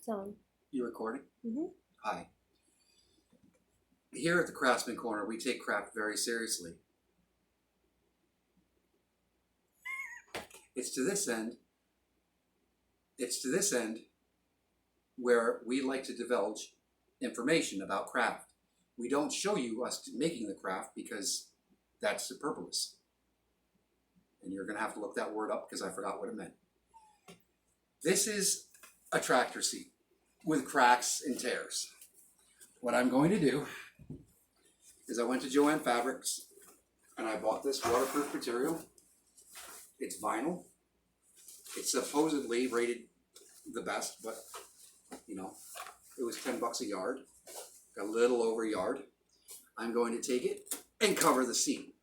It's on. You recording? Mm-hmm. Hi. Here at the Craftsman Corner, we take craft very seriously. It's to this end where we like to divulge information about craft. We don't show you us making the craft because that's superfluous. And you're going to have to look that word up because I forgot what it meant. This is a tractor seat with cracks and tears. What I'm going to do is I went to Joann Fabrics and I bought this waterproof material. It's vinyl. It's supposedly rated the best, but you know, it was $10 a yard, a little over a yard. I'm going to take it and cover the seat.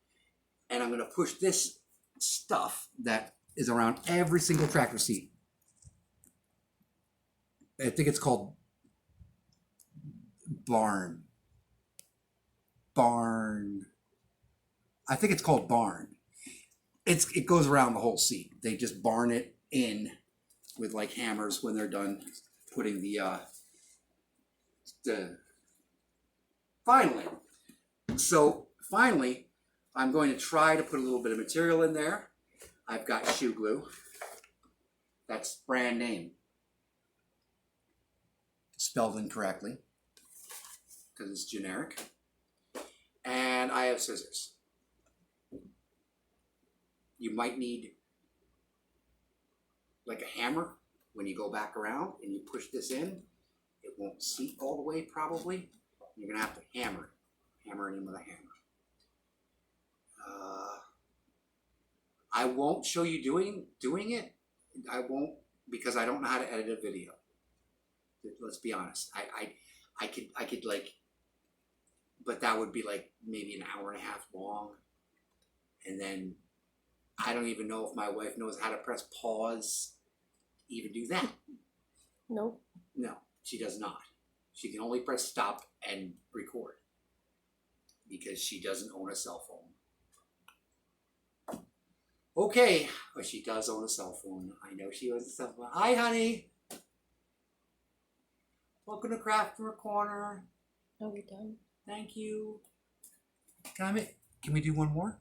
And I'm going to push this stuff that is around every single tractor seat. I think it's called barn. I think it's called barn. It goes around the whole seat. They just barn it in with like hammers when they're done putting the finally. So finally, I'm going to try to put a little bit of material in there. I've got shoe glue. That's brand name. Spelled incorrectly because it's generic. And I have scissors. You might need like a hammer when you go back around and you push this in. It won't seat all the way probably. You're going to have to hammer it. Hammer it in with a hammer. I won't show you doing it. I won't because I don't know how to edit a video. Let's be honest. I could like, but that would be like maybe an hour and a half long. And then I don't even know if my wife knows how to press pause, even do that. No. No, she does not. She can only press stop and record because she doesn't own a cell phone. Okay, but she does own a cell phone. I know she owns a cell phone. Hi, honey. Welcome to Craftsman Corner. Are we done? Thank you. Can we do one more?